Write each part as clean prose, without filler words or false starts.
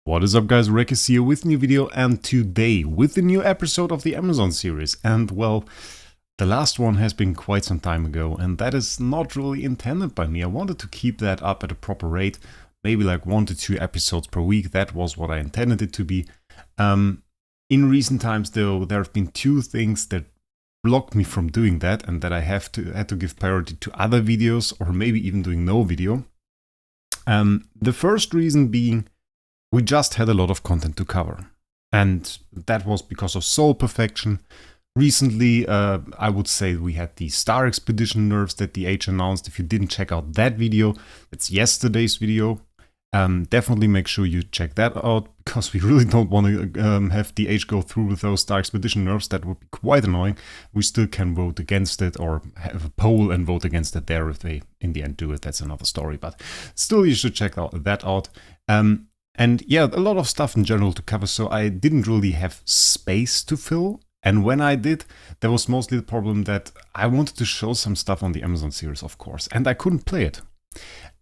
What is up, guys? Wraec is here with a new video, and today with the new episode of the Amazon series. And well, the last one has been quite some time ago, and that is not really intended by me. I wanted to keep that up at a proper rate, maybe like 1 to 2 episodes per week. That was what I intended it to be. In recent times, though, there have been two things that blocked me from doing that, and that I had to give priority to other videos, or maybe even doing no video. The first reason being, we just had a lot of content to cover, and that was because of Soul Perfection. Recently, I would say we had the Star Expedition nerfs that the Age announced. If you didn't check out that video, it's yesterday's video. Definitely make sure you check that out, because we really don't want to have the Age go through with those Star Expedition nerfs. That would be quite annoying. We still can vote against it, or have a poll and vote against it there. If they in the end do it, that's another story, but still you should check that out. And yeah, a lot of stuff in general to cover, so I didn't really have space to fill. And when I did, there was mostly the problem that I wanted to show some stuff on the Amazon series, of course, and I couldn't play it.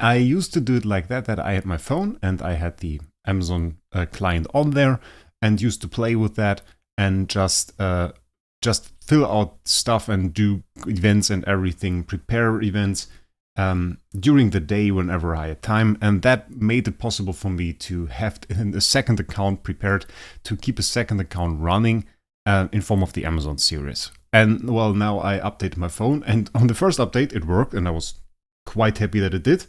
I used to do it like that I had my phone and I had the Amazon client on there and used to play with that and just fill out stuff and do events and everything, prepare events during the day whenever I had time, and that made it possible for me to have a second account prepared, to keep a second account running in form of the Amazon series. And well, now I updated my phone, and on the first update it worked, and I was quite happy that it did.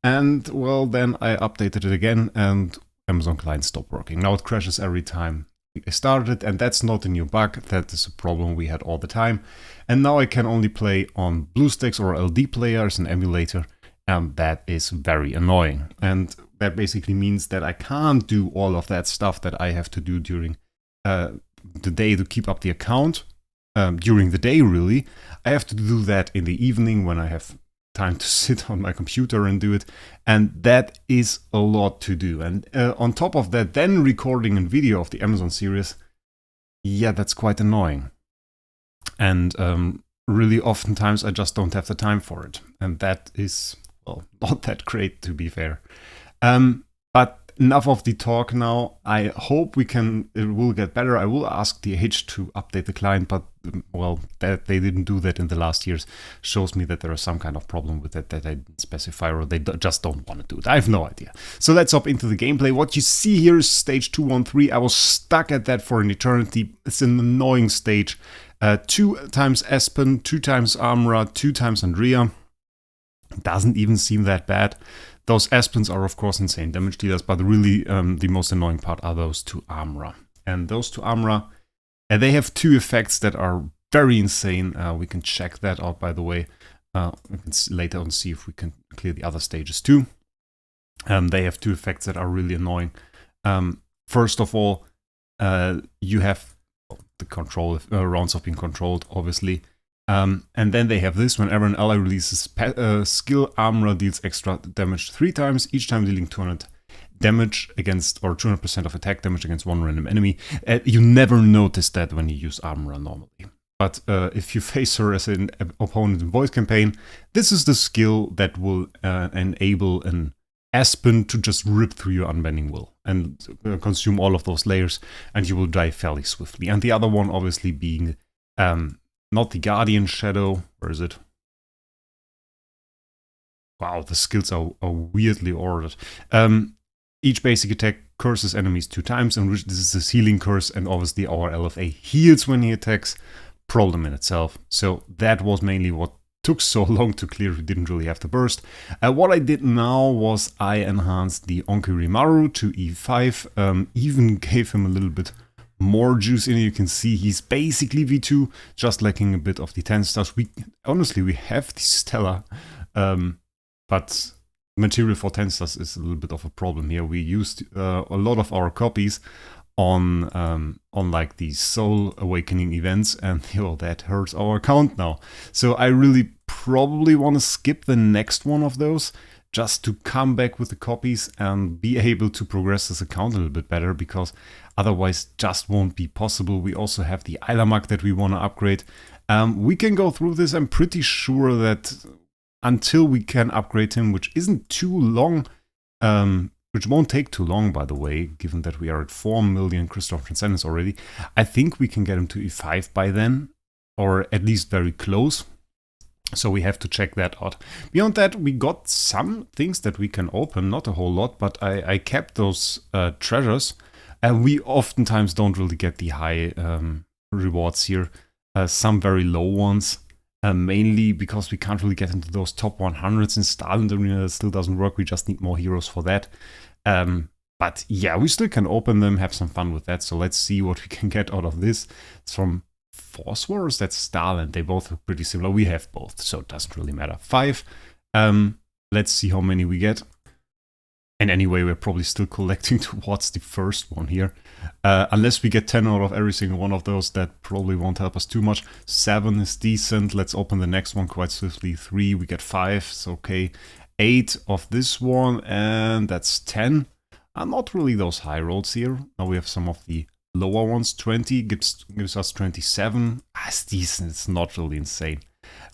And well, then I updated it again, and Amazon client stopped working. Now it crashes every time I started it, and that's not a new bug. That is a problem we had all the time. And now I can only play on BlueStacks or LD Player as an emulator, and that is very annoying. And that basically means that I can't do all of that stuff that I have to do during the day to keep up the account. During the day, really. I have to do that in the evening when I have time to sit on my computer and do it, and that is a lot to do. And on top of that, then recording a video of the Amazon series, yeah, that's quite annoying. And really oftentimes I just don't have the time for it, and that is, well, not that great, to be fair. But enough of the talk now. I hope it will get better. I will ask DH to update the client, but well, that they didn't do that in the last years shows me that there is some kind of problem with it that I didn't specify, or they just don't want to do it. I have no idea. So let's hop into the gameplay. What you see here is stage 213. I was stuck at that for an eternity. It's an annoying stage. 2 times Aspen, 2 times Amra, 2 times Andrea. Doesn't even seem that bad. Those Aspens are, of course, insane damage dealers, but really the most annoying part are those 2 Amra. And those 2 Amra, they have 2 effects that are very insane. We can check that out, by the way. We can later on see if we can clear the other stages too. They have 2 effects that are really annoying. First of all, you have the control rounds of being controlled, obviously. And then they have this: whenever an ally releases skill, Amra deals extra damage 3 times, each time dealing 200 damage against, or 200% of attack damage against one random enemy. You never notice that when you use Amra normally. But if you face her as an opponent in Void Campaign, this is the skill that will enable an Aspen to just rip through your Unbending Will and consume all of those layers, and you will die fairly swiftly. And the other one obviously being not the Guardian Shadow. Where is it? Wow, the skills are weirdly ordered. Each basic attack curses enemies 2 times, and this is his healing curse, and obviously our LFA heals when he attacks. Problem in itself. So that was mainly what took so long to clear. We didn't really have to burst. What I did now was I enhanced the Onkirimaru to E5, even gave him a little bit more juice in it. You can see he's basically V2, just lacking a bit of the 10 stars. Honestly, we have the Stellar, but material for 10 stars is a little bit of a problem here. We used a lot of our copies on like these Soul Awakening events, and that hurts our account now. So I really probably want to skip the next one of those, just to come back with the copies and be able to progress this account a little bit better, because otherwise just won't be possible. We also have the Ilamak that we want to upgrade. We can go through this. I'm pretty sure that until we can upgrade him, which isn't too long, which won't take too long, by the way, given that we are at 4 million Crystal Transcendence already. I think we can get him to E5 by then, or at least very close. So we have to check that out. Beyond that, we got some things that we can open, not a whole lot, but I kept those treasures. And we oftentimes don't really get the high rewards here. Some very low ones, mainly because we can't really get into those top 100s in Starland Arena. That still doesn't work. We just need more heroes for that. But yeah, we still can open them, have some fun with that. So let's see what we can get out of this. It's from Force Wars, that's Starland. They both look pretty similar. We have both, so it doesn't really matter. 5. Let's see how many we get. And anyway, we're probably still collecting towards the first one here. Unless we get 10 out of every single one of those, that probably won't help us too much. 7 is decent. Let's open the next one quite swiftly. 3, we get 5, it's okay. 8 of this one, and that's 10. Not really those high rolls here. Now we have some of the lower ones. 20 gives us 27. It's decent, it's not really insane.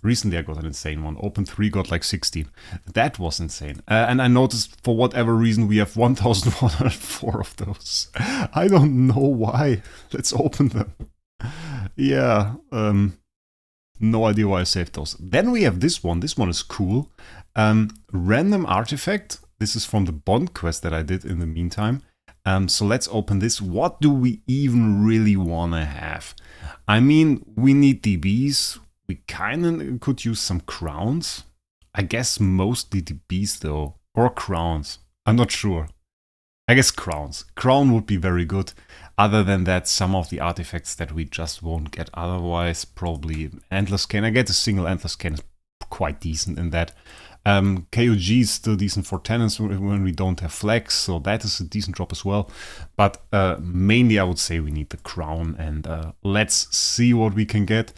Recently I got an insane one. Open 3 got like 16. That was insane. And I noticed for whatever reason we have 1,104 of those. I don't know why. Let's open them. Yeah, no idea why I saved those. Then we have this one. This one is cool. Random artifact. This is from the Bond quest that I did in the meantime. So let's open this. What do we even really want to have? I mean, we need DBs. We kind of could use some crowns. I guess mostly DBs though. Or crowns. I'm not sure. I guess crowns. Crown would be very good. Other than that, some of the artifacts that we just won't get otherwise. Probably Antler Scan. I get a single Antler Scan is quite decent in that. KOG is still decent for tenants when we don't have flags, so that is a decent drop as well. But mainly I would say we need the crown, and let's see what we can get.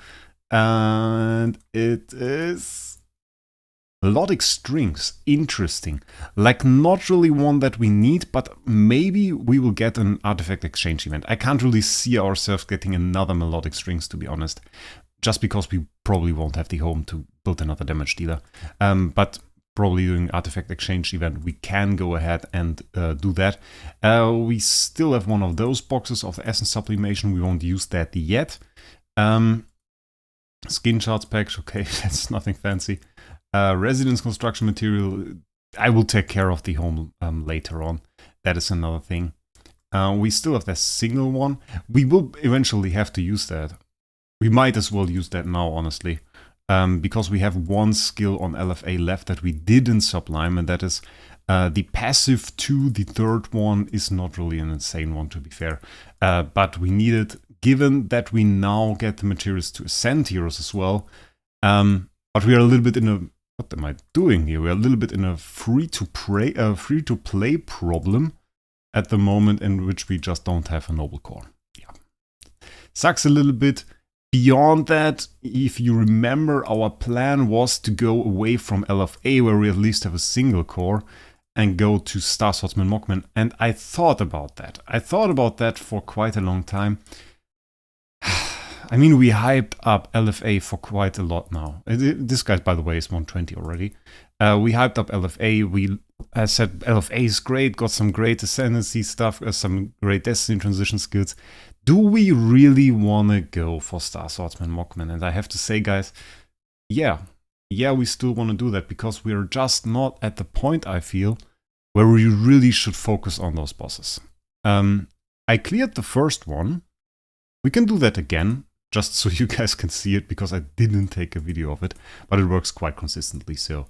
And it is melodic strings. Interesting. Like not really one that we need, but maybe we will get an artifact exchange event. I can't really see ourselves getting another melodic strings, to be honest. Just because we probably won't have the home to build another damage dealer. But probably doing artifact exchange event, we can go ahead and do that. We still have one of those boxes of the Essence Sublimation. We won't use that yet. Skin Shards pack, okay, that's nothing fancy. Residence Construction Material, I will take care of the home later on. That is another thing. We still have that single one. We will eventually have to use that. We might as well use that now, honestly, because we have one skill on LFA left that we didn't sublime, and that is the passive 2. The third one is not really an insane one, to be fair, but we need it, given that we now get the materials to ascend heroes as well. But we are a little bit in a... What am I doing here? We're a little bit in a free-to-play problem at the moment, in which we just don't have a noble core. Yeah, sucks a little bit. Beyond that, if you remember, our plan was to go away from LFA, where we at least have a single core, and go to Star Swordsman Mockman. And I thought about that. I thought about that for quite a long time. I mean, we hyped up LFA for quite a lot now. This guy, by the way, is 120 already. We hyped up LFA. We said LFA is great, got some great ascendancy stuff, some great Destiny transition skills. Do we really want to go for Star Swordsman Mockman? And I have to say, guys, yeah, we still want to do that, because we're just not at the point, I feel, where we really should focus on those bosses. I cleared the first one. We can do that again, just so you guys can see it, because I didn't take a video of it, but it works quite consistently, so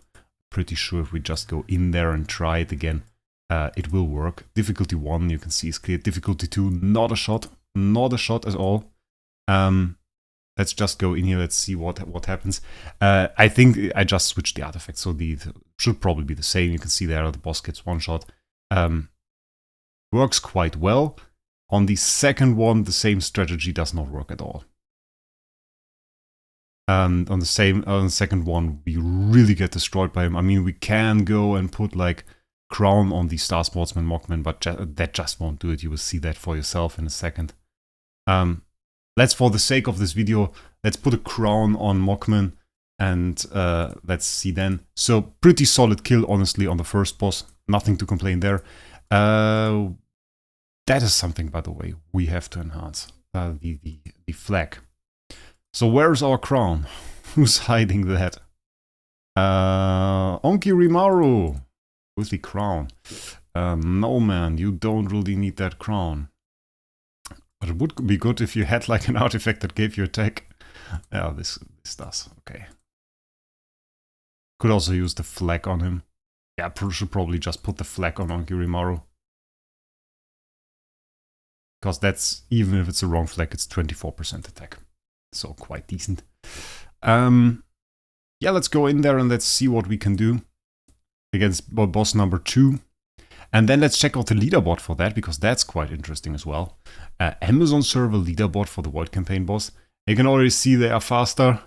pretty sure if we just go in there and try it again, it will work. Difficulty 1, you can see, is cleared. Difficulty 2, not a shot. Not a shot at all. Let's just go in here. Let's see what happens. I think I just switched the artifact, so the should probably be the same. You can see there the boss gets one shot. Works quite well. On the second one, the same strategy does not work at all. On the second one, we really get destroyed by him. I mean, we can go and put like crown on the Star Sportsman Mockman, but that just won't do it. You will see that for yourself in a second. Let's, for the sake of this video, let's put a crown on Mockman, and let's see then. So pretty solid kill, honestly, on the first boss. Nothing to complain there. That is something, by the way, we have to enhance. The flag. So where's our crown? Who's hiding that? Onki Rimaru with the crown. No man, you don't really need that crown. But it would be good if you had like an artifact that gave you attack. Yeah, this does. Okay. Could also use the flag on him. Yeah, should probably just put the flag on Onki Rimaru. Because that's, even if it's a wrong flag, it's 24% attack. So quite decent. Yeah, let's go in there and let's see what we can do against boss number 2. And then let's check out the leaderboard for that, because that's quite interesting as well. Amazon server leaderboard for the Void campaign boss. You can already see they are faster.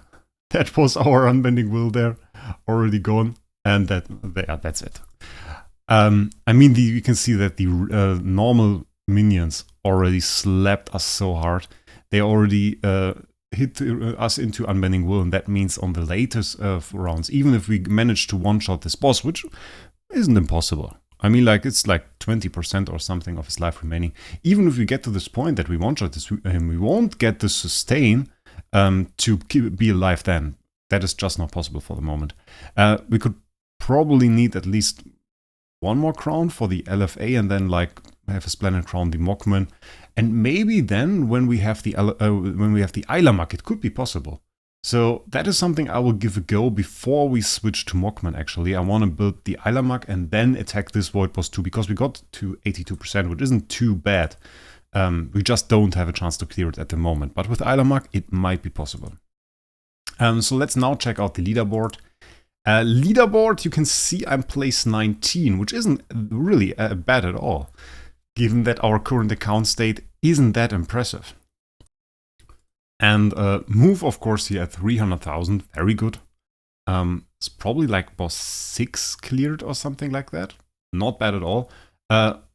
That was our Unbending Will there, already gone. And that's it. I mean, you can see that the normal minions already slapped us so hard. They already hit us into Unbending Will, and that means on the latest rounds, even if we manage to one-shot this boss, which isn't impossible. I mean, like, it's like 20% or something of his life remaining. Even if we get to this point that we one-shot him, we won't get the sustain to be alive then. That is just not possible for the moment. We could probably need at least one more crown for the LFA, and then like have a splendid crown the Mockman, and maybe then when we have the Eilamak, it could be possible. So that is something I will give a go before we switch to Mockman. Actually, I want to build the Eilamak and then attack this Void Boss too, because we got to 82%, which isn't too bad. We just don't have a chance to clear it at the moment, but with Eilamak it might be possible. So let's now check out the leaderboard. Leaderboard, you can see I'm place 19, which isn't really bad at all, given that our current account state isn't that impressive. And move, of course, here at 300,000, very good. It's probably like boss 6 cleared or something like that. Not bad at all.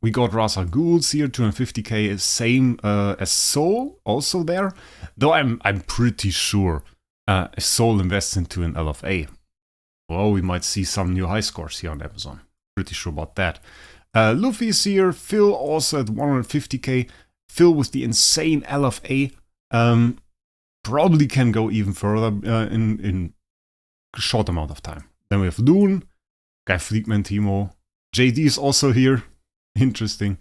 We got Rasa Ghouls here, 250k, same as Soul, also there. Though I'm pretty sure if Soul invests into an LFA, well, we might see some new high scores here on Amazon. Pretty sure about that. Luffy is here, Phil also at 150k. Phil with the insane LFA. Probably can go even further in a short amount of time. Then we have Loon, Guy Fleetman, Timo. JD is also here. Interesting.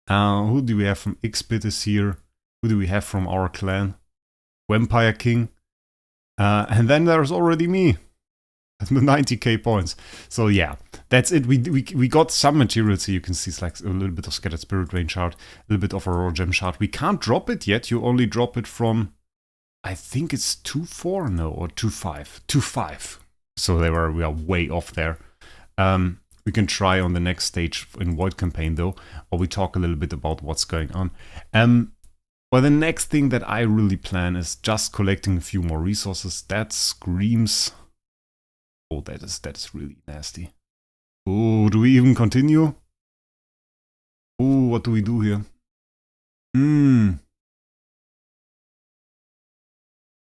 Who do we have from Xbit is here? Who do we have from our clan? Vampire King. And then there's already me. With 90k points. So yeah, that's it. We got some materials here. You can see it's like a little bit of Scattered Spirit Rain shard, a little bit of a Raw Gem shard. We can't drop it yet. You only drop it from, I think it's 2.4, no, or 2.5. 2.5. So we are way off there. We can try on the next stage in Void campaign though, or we talk a little bit about what's going on. Well, the next thing that I really plan is just collecting a few more resources. That screams. Oh, that is really nasty. Oh, do we even continue? Oh, what do we do here?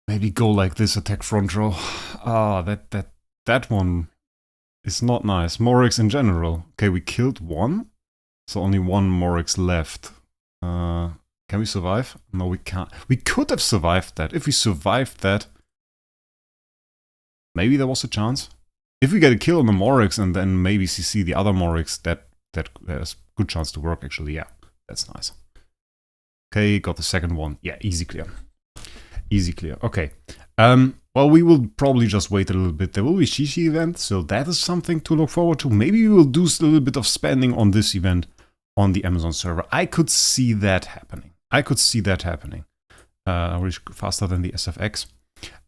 Maybe go like this, attack front row. Ah, that one is not nice. Wraec in general. Okay, we killed one, so only one Wraec left. Can we survive? No, we can't. We could have survived that. If we survived that, maybe there was a chance. If we get a kill on the Wraec and then maybe CC the other Wraec, that has a good chance to work actually. Yeah, that's nice. Okay, got the second one. Yeah, easy clear. Easy clear. Okay. Well, we will probably just wait a little bit. There will be Shishi event, so that is something to look forward to. Maybe we will do a little bit of spending on this event on the Amazon server. I could see that happening. Faster than the SFX.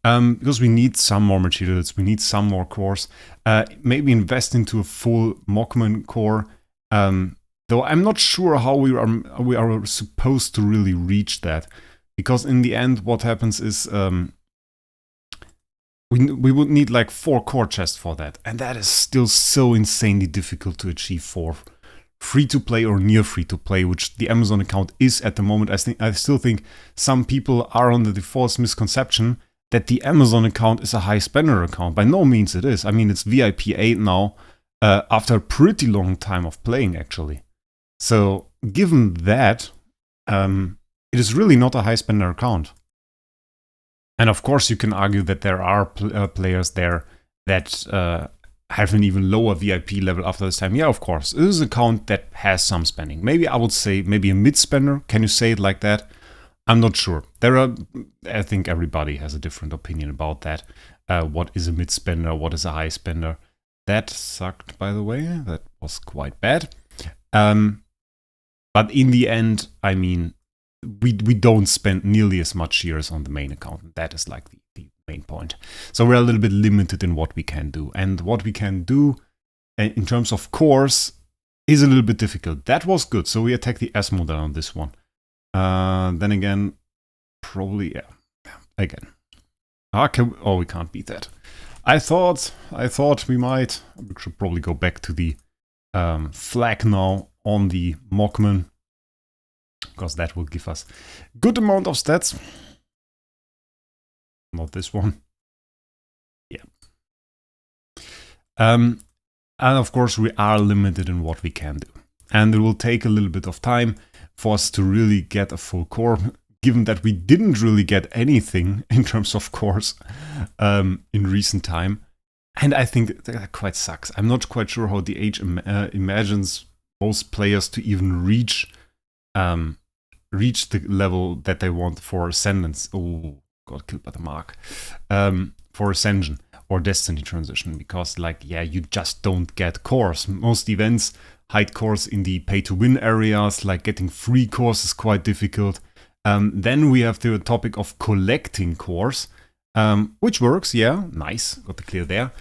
Because we need some more materials, we need some more cores. Maybe invest into a full Mockman core. Though I'm not sure how we are supposed to really reach that. Because in the end, what happens is we would need like 4 core chests for that. And that is still so insanely difficult to achieve for free-to-play or near free-to-play, which the Amazon account is at the moment. I still think some people are under the false misconception that the Amazon account is a high spender account. By no means it is. I mean, it's VIP 8 now, after a pretty long time of playing, actually. So given that, it is really not a high spender account. And of course you can argue that there are players there that have an even lower VIP level after this time. Yeah, of course. This is an account that has some spending. Maybe I would say maybe a mid-spender. Can you say it like that? I'm not sure. I think everybody has a different opinion about that. What is a mid-spender? What is a high spender? That sucked, by the way. That was quite bad. But in the end, I mean, we don't spend nearly as much years on the main account. That is like the main point. So we're a little bit limited in what we can do. And what we can do in terms of cores is a little bit difficult. That was good. So we attack the S model on this one. Then again, probably, yeah, again. We can't beat that. I thought we should probably go back to the flag now on the Mockman, because that will give us good amount of stats. Not this one. Yeah. And of course we are limited in what we can do. And it will take a little bit of time for us to really get a full core, given that we didn't really get anything in terms of cores in recent time. And I think that quite sucks. I'm not quite sure how the age imagines most players to even reach the level that they want for Ascendance. Oh, got killed by the mark. For Ascension or Destiny transition, because like, yeah, you just don't get cores. Most events hide cores in the pay-to-win areas, like getting free cores is quite difficult. Then we have the topic of collecting cores, which works, yeah, nice, got the clear there.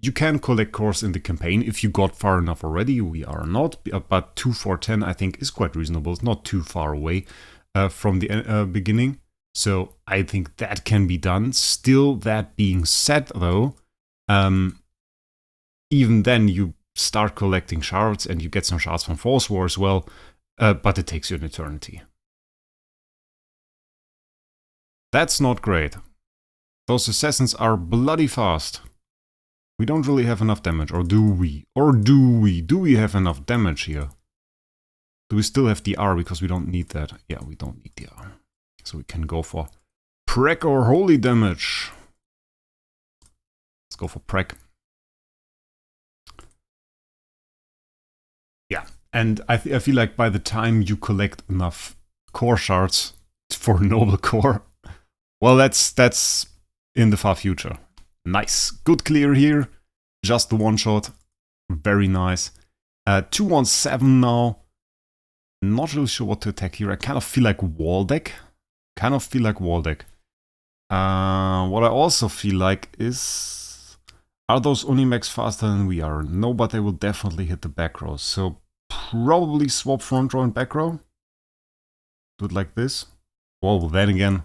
You can collect cores in the campaign if you got far enough already. We are not, but 2 for 10 I think is quite reasonable. It's not too far away from the beginning. So I think that can be done. Still, that being said though, even then you start collecting shards and you get some shards from Force War as well, but it takes you an eternity. That's not great. Those assassins are bloody fast. We don't really have enough damage, or do we? Do we have enough damage here? Do we still have the R because we don't need that? Yeah, we don't need the R. So we can go for Prec or Holy damage. Let's go for Prec. Yeah, and I feel like by the time you collect enough core shards for Noble Core, well, that's in the far future. Nice, good clear here. Just the one shot, very nice. 217 now. Not really sure what to attack here. I kind of feel like wall deck. What I also feel like is, are those Unimax faster than we are? No, but they will definitely hit the back row. So probably swap front row and back row. Do it like this. Well, then again,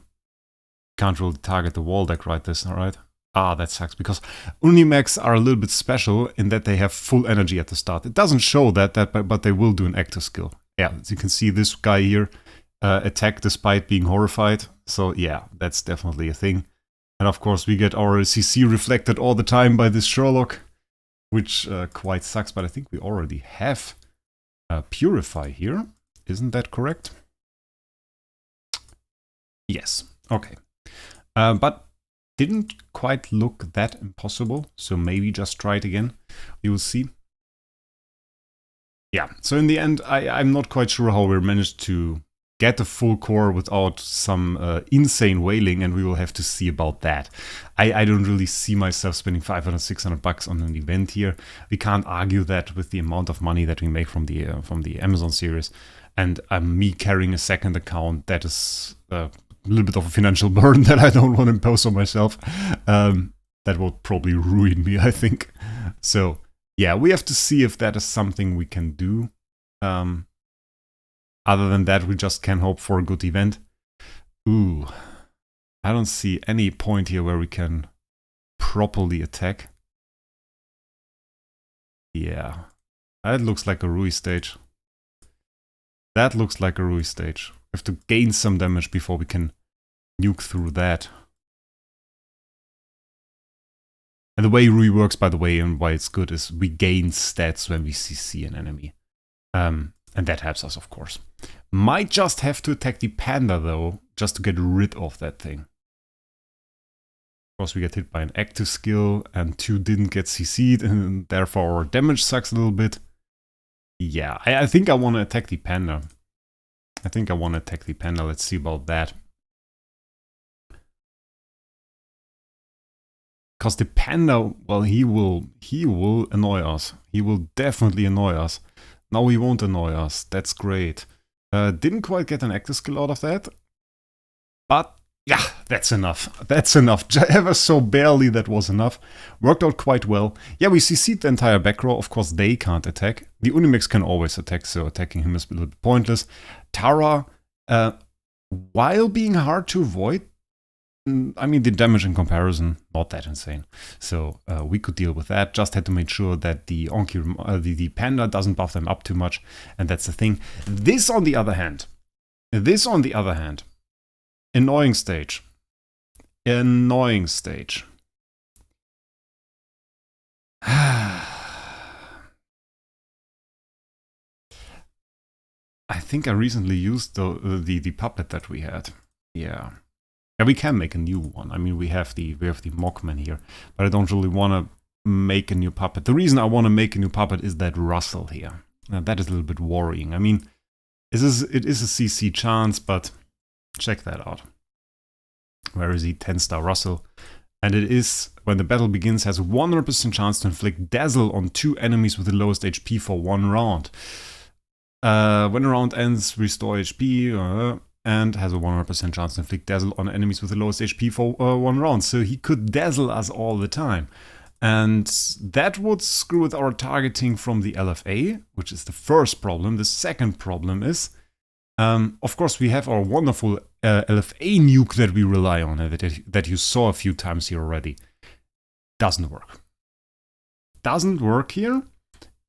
can't really target the wall deck right this, alright? Ah, that sucks, because Unimax are a little bit special in that they have full energy at the start. It doesn't show that but they will do an active skill. Yeah, as you can see, this guy here attack despite being horrified. So yeah, that's definitely a thing. And of course we get our CC reflected all the time by this Sherlock, which quite sucks, but I think we already have Purify here. Isn't that correct? Yes, okay. But didn't quite look that impossible, so maybe just try it again. You will see. Yeah, so in the end, I'm not quite sure how we managed to get a full core without some insane whaling, and we will have to see about that. I don't really see myself spending 500, 600 bucks on an event here. We can't argue that with the amount of money that we make from the Amazon series, and me carrying a second account, that is a little bit of a financial burden that I don't want to impose on myself. That will probably ruin me, I think. So yeah, we have to see if that is something we can do. Other than that, we just can hope for a good event. Ooh, I don't see any point here where we can properly attack. Yeah, that looks like a Rui stage. That looks like a Rui stage. We have to gain some damage before we can nuke through that. And the way Rui works, by the way, and why it's good, is we gain stats when we CC an enemy. And And that helps us, of course. Might just have to attack the panda, though, just to get rid of that thing. Of course, we get hit by an active skill, and 2 didn't get CC'd, and therefore our damage sucks a little bit. Yeah, I think I want to attack the panda. Let's see about that. Because the panda, well, he will annoy us. He will definitely annoy us. Now he won't annoy us. That's great. Didn't quite get an active skill out of that. But yeah, that's enough. That's enough. Ever so barely that was enough. Worked out quite well. Yeah, we CC'd the entire back row. Of course, they can't attack. The Unimex can always attack, so attacking him is a little bit pointless. Tara, while being hard to avoid, I mean, the damage in comparison, not that insane. So we could deal with that. Just had to make sure that the the panda doesn't buff them up too much. And that's the thing. This on the other hand, annoying stage. Annoying stage. I think I recently used the puppet that we had. Yeah. Yeah, we can make a new one. I mean, we have the Mockman here, but I don't really want to make a new puppet. The reason I want to make a new puppet is that Russell here. Now, that is a little bit worrying. I mean, it is a CC chance, but check that out. Where is he? 10-star Russell. And it is, when the battle begins, has a 100% chance to inflict Dazzle on 2 enemies with the lowest HP for 1 round. When a round ends, restore HP, and has a 100% chance to inflict Dazzle on enemies with the lowest HP for 1 round. So he could dazzle us all the time. And that would screw with our targeting from the LFA, which is the first problem. The second problem is, of course, we have our wonderful LFA nuke that we rely on, that you saw a few times here already. Doesn't work. Doesn't work here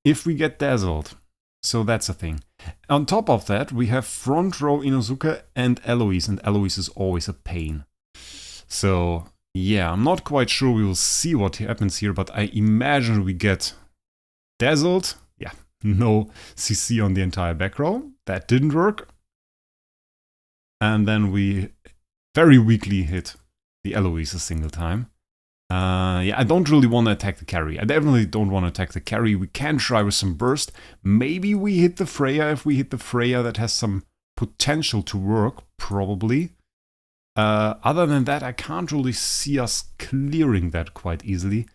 if we get dazzled. So that's a thing. On top of that, we have front row Inosuke and Eloise is always a pain. So yeah, I'm not quite sure we will see what happens here, but I imagine we get dazzled. Yeah, no CC on the entire back row. That didn't work. And then we very weakly hit the Eloise a single time. Yeah, I don't really want to attack the carry. I definitely don't want to attack the carry. We can try with some burst. Maybe we hit the Freya. If we hit the Freya, that has some potential to work, probably. Other than that, I can't really see us clearing that quite easily.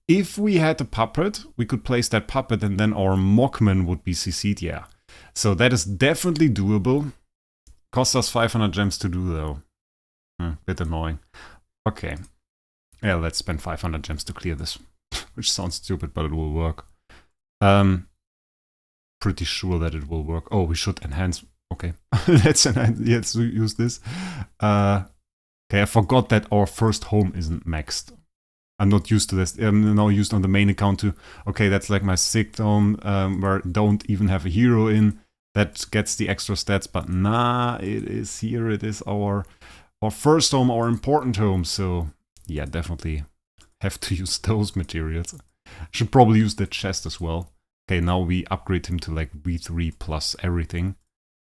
If we had a puppet, we could place that puppet and then our Mockman would be CC'd, yeah. So that is definitely doable. Costs us 500 gems to do, though. Bit annoying. Okay. Yeah, let's spend 500 gems to clear this. Which sounds stupid, but it will work. Pretty sure that it will work. Oh, we should enhance. Okay. Let's enhance. Let's use this. Okay, I forgot that our first home isn't maxed. I'm not used to this. I'm now used on the main account to... Okay, that's like my 6th home, where I don't even have a hero in. That gets the extra stats, but nah, it is here. It is our first home, our important home, so... Yeah, definitely have to use those materials. Should probably use the chest as well. Okay, now we upgrade him to like V3 plus everything.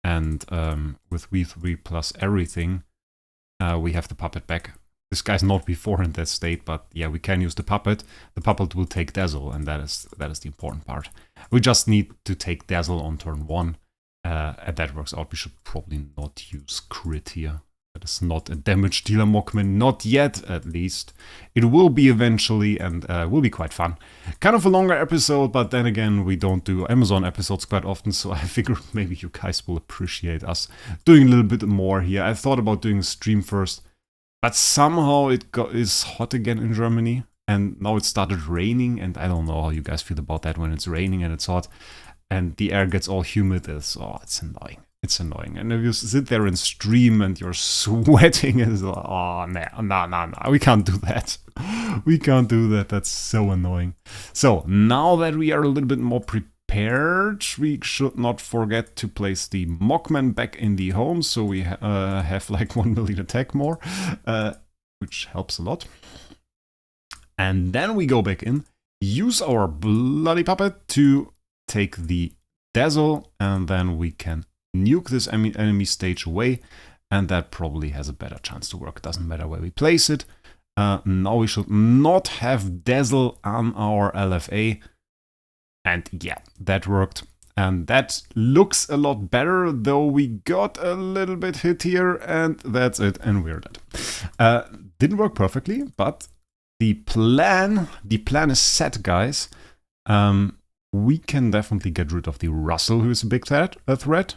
And with V3 plus everything, we have the puppet back. This guy's not before in that state, but yeah, we can use the puppet. The puppet will take Dazzle, and that is the important part. We just need to take Dazzle on turn 1. And that works out. We should probably not use crit here. That is not a damage dealer Mockman, not yet at least. It will be eventually, and will be quite fun. Kind of a longer episode, but then again, we don't do Amazon episodes quite often, so I figured maybe you guys will appreciate us doing a little bit more here. I thought about doing a stream first, but somehow is hot again in Germany, and now it started raining, and I don't know how you guys feel about that when it's raining and it's hot, and the air gets all humid. It's annoying. It's annoying. And if you sit there and stream and you're sweating, it's like, oh, no, we can't do that. We can't do that. That's so annoying. So now that we are a little bit more prepared, we should not forget to place the Mockman back in the home. So we have like 1 million attack more, which helps a lot. And then we go back in, use our bloody puppet to take the Dazzle, and then we can nuke this enemy stage away, and that probably has a better chance to work. Doesn't matter where we place it. Now we should not have Dazzle on our LFA, and yeah, that worked. And that looks a lot better, though we got a little bit hit here, and that's it, and we're dead. Didn't work perfectly, but the plan is set, guys. We can definitely get rid of the Russell, who is a big threat.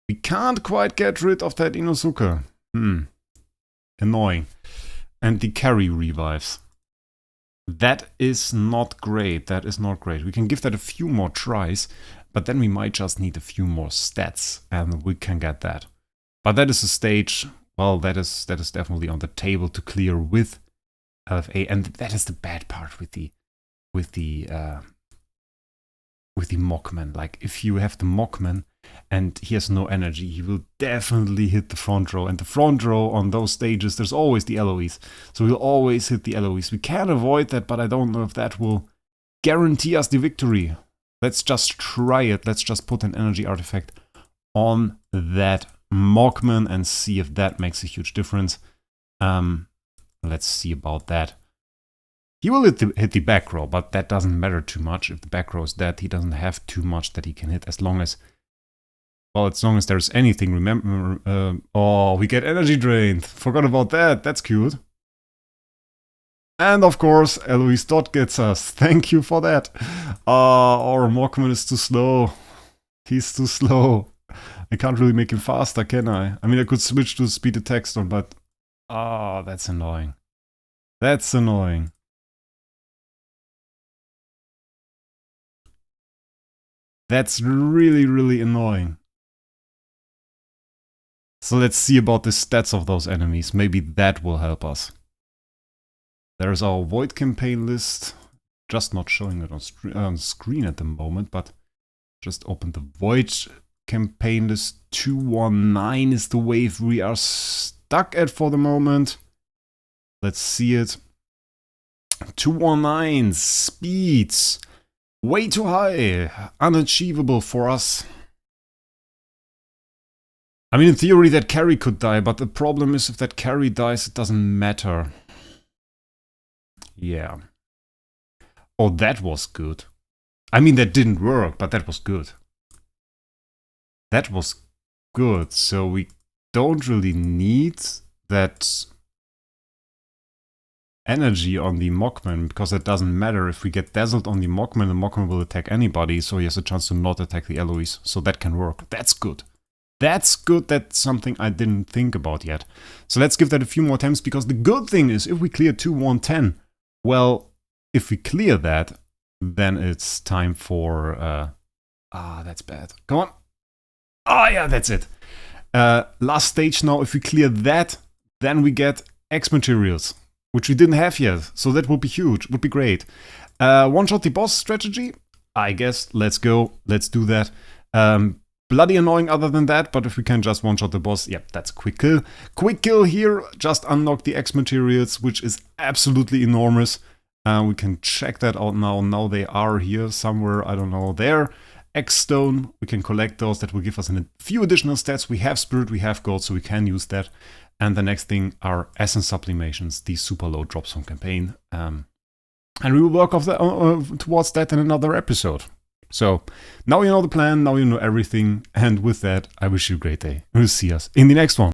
We can't quite get rid of that Inosuke. Annoying. And the carry revives. That is not great. That is not great. We can give that a few more tries, but then we might just need a few more stats, and we can get that. But that is a stage, well, that is definitely on the table to clear with LFA, and that is the bad part with the Mockman. Like, if you have the Mockman and he has no energy, he will definitely hit the front row. And the front row on those stages, there's always the LOEs. So we'll always hit the LOEs. We can avoid that, but I don't know if that will guarantee us the victory. Let's just try it. Let's just put an energy artifact on that Mockman and see if that makes a huge difference. Let's see about that. He will hit the back row, but that doesn't matter too much. If the back row is dead, he doesn't have too much that he can hit, as long as there's anything. Remember, oh, we get energy drained. Forgot about that. That's cute. And of course, Eloise Dot gets us. Thank you for that. Our Mockman is too slow. He's too slow. I can't really make him faster, can I? I mean, I could switch to speed attack stone, but that's annoying. That's annoying. That's really, really annoying. So let's see about the stats of those enemies. Maybe that will help us. There's our Void campaign list. Just not showing it on screen at the moment, but just open the Void campaign list. 219 is the wave we are stuck at for the moment. Let's see it. 219 speeds. Way too high. Unachievable for us. I mean, in theory, that carry could die, but the problem is if that carry dies, it doesn't matter. Yeah. Oh, that was good. I mean, that didn't work, but that was good. That was good. So we don't really need that energy on the Mockman, because it doesn't matter. If we get dazzled on the Mockman will attack anybody, so he has a chance to not attack the Eloise. So that can work. That's good. That's good. That's something I didn't think about yet. So let's give that a few more attempts, because the good thing is if we clear 2-1-10, well, if we clear that, then it's time for... that's bad. Come on. Oh, yeah, that's it. Last stage now. If we clear that, then we get X materials, which we didn't have yet. So that would be huge. Would be great. One-shot the boss strategy? I guess. Let's go. Let's do that. Bloody annoying other than that, but if we can just one-shot the boss, yep, that's quick kill. Quick kill here, just unlock the X materials, which is absolutely enormous. We can check that out now. Now they are here somewhere, I don't know, there. X stone, we can collect those. That will give us a few additional stats. We have spirit, we have gold, so we can use that. And the next thing are essence sublimations, these super low drops from campaign. And we will work off towards that in another episode. So, now you know the plan, now you know everything, and with that, I wish you a great day. We'll see us in the next one.